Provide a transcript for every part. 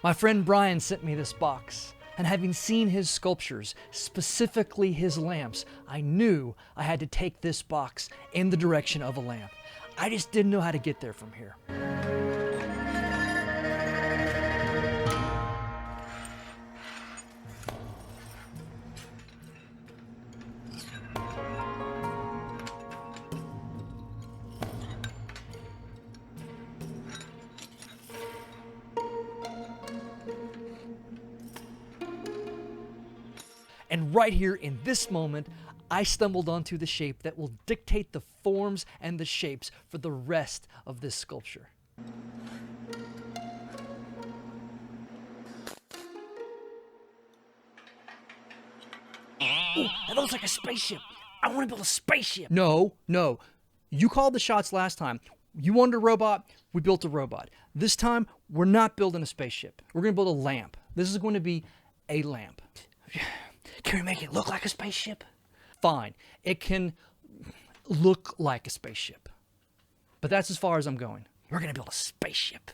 My friend Brian sent me this box, and having seen his sculptures, specifically his lamps, I knew I had to take this box in the direction of a lamp. I just didn't know how to get there from here. And right here in this moment, I stumbled onto the shape that will dictate the forms and the shapes for the rest of this sculpture. Ooh, that looks like a spaceship. I want to build a spaceship. No. You called the shots last time. You wanted a robot, we built a robot. This time, we're not building a spaceship. We're going to build a lamp. This is going to be a lamp. Can we make it look like a spaceship? Fine. It can look like a spaceship. But that's as far as I'm going. We're going to build a spaceship.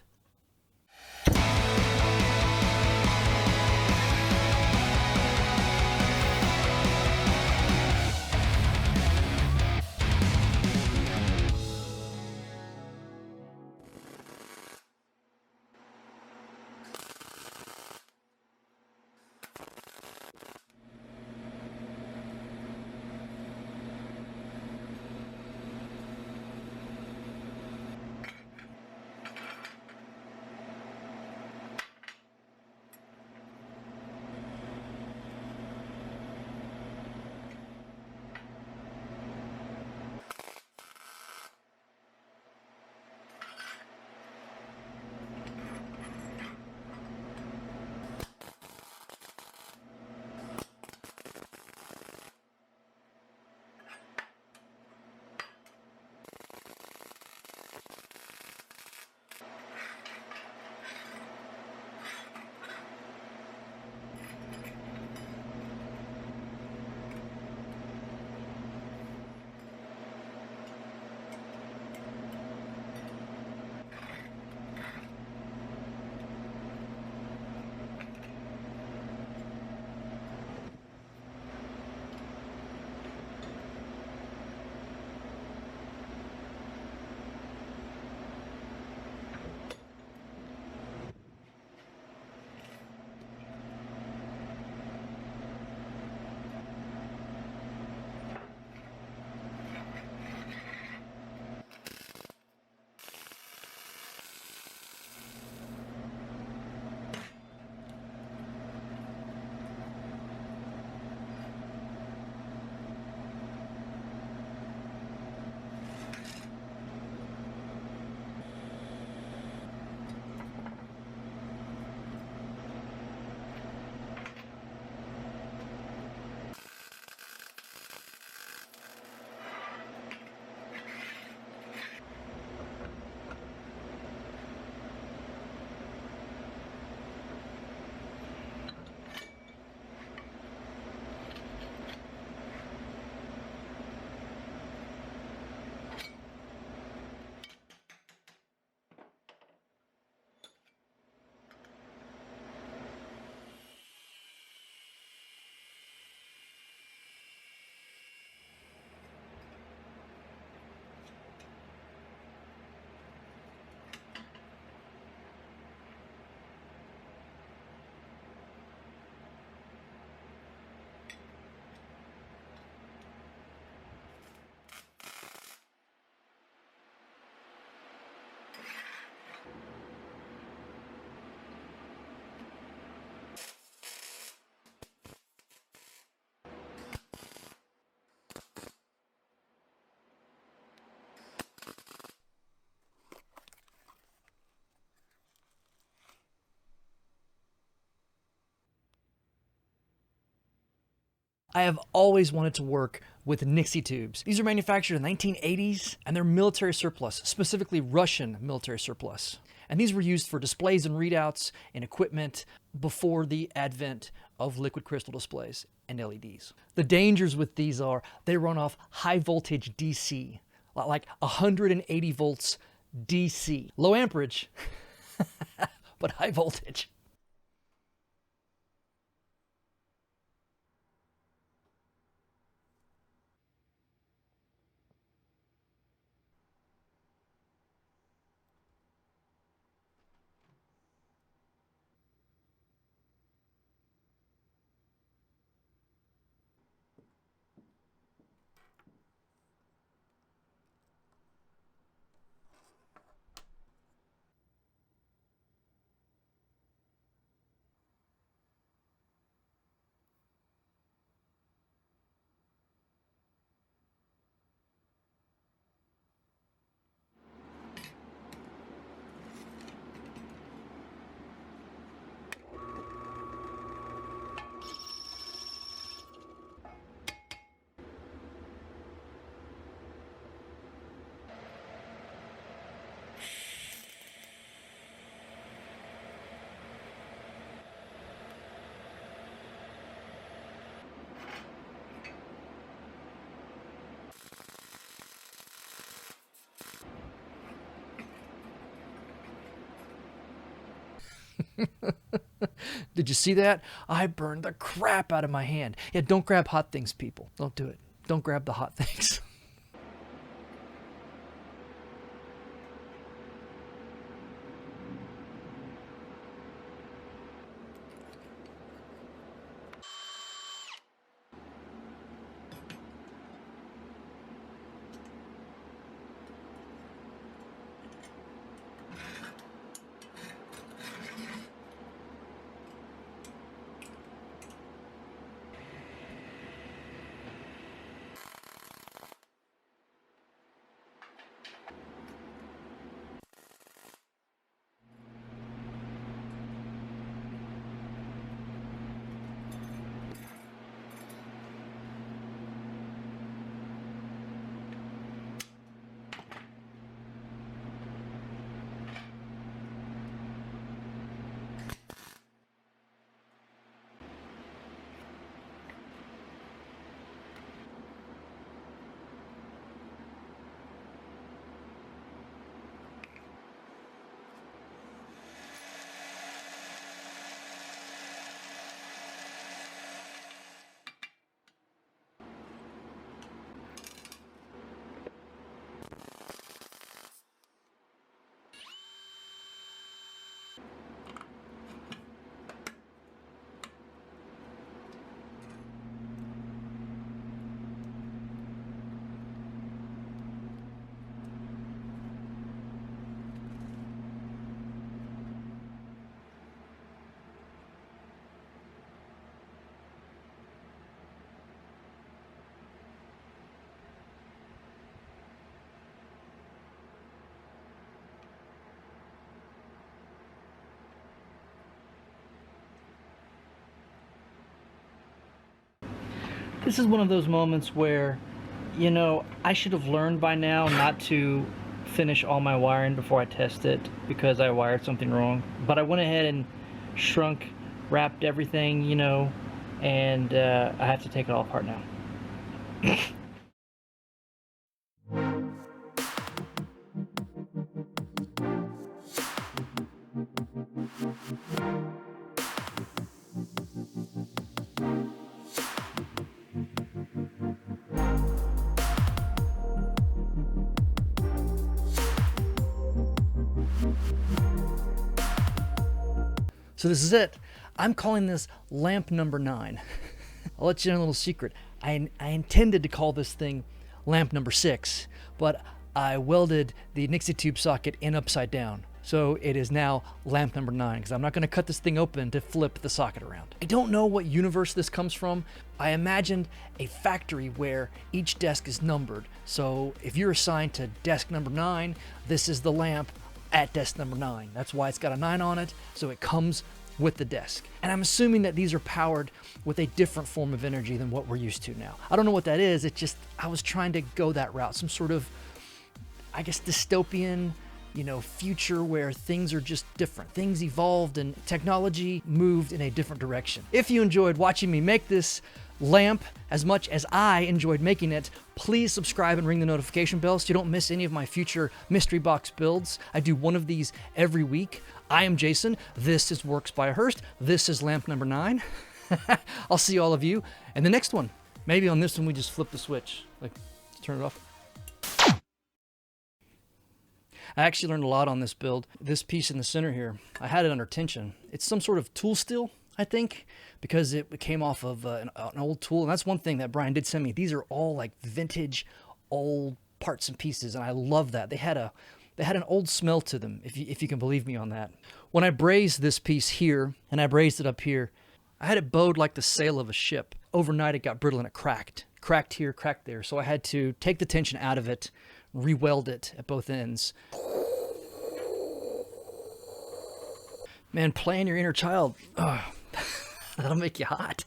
I have always wanted to work with Nixie tubes. These are manufactured in the 1980s, and they're military surplus, specifically Russian military surplus. And these were used for displays and readouts and equipment before the advent of liquid crystal displays and LEDs. The dangers with these are they run off high voltage DC, like 180 volts DC. Low amperage, but high voltage. Did you see that? I burned the crap out of my hand. Yeah, don't grab hot things, people. Don't do it. Don't grab the hot things. This is one of those moments where, you know, I should have learned by now not to finish all my wiring before I test it because I wired something wrong. But I went ahead and shrunk, wrapped everything, you know, and I have to take it all apart now. So this is it. I'm calling this lamp number 9. I'll let you in a little secret. I intended to call this thing lamp number 6, but I welded the Nixie tube socket in upside down. So it is now lamp number 9, because I'm not going to cut this thing open to flip the socket around. I don't know what universe this comes from. I imagined a factory where each desk is numbered. So if you're assigned to desk number 9, this is the lamp at desk number 9. That's why it's got a 9 on it, so it comes with the desk. And I'm assuming that these are powered with a different form of energy than what we're used to now. I don't know what that is. It's just, I was trying to go that route. Some sort of, I guess, dystopian, you know, future where things are just different. Things evolved and technology moved in a different direction. If you enjoyed watching me make this lamp as much as I enjoyed making it, please subscribe and ring the notification bell so you don't miss any of my future mystery box builds. I do one of these every week. I am Jason. This is Works by Hearst. This is lamp number 9. I'll see all of you in the next one. Maybe on this one we just flip the switch. Like, turn it off. I actually learned a lot on this build. This piece in the center here, I had it under tension. It's some sort of tool steel, I think, because it came off of an old tool. And that's one thing that Brian did send me. These are all like vintage, old parts and pieces, and I love that. They had an old smell to them, if you can believe me on that. When I brazed this piece here, and I brazed it up here, I had it bowed like the sail of a ship. Overnight it got brittle and it cracked. Cracked here, cracked there. So I had to take the tension out of it, re-weld it at both ends. Man, playing your inner child, that'll make you hot.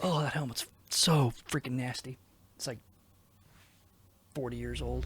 Oh, that helmet's so freaking nasty. It's like 40 years old.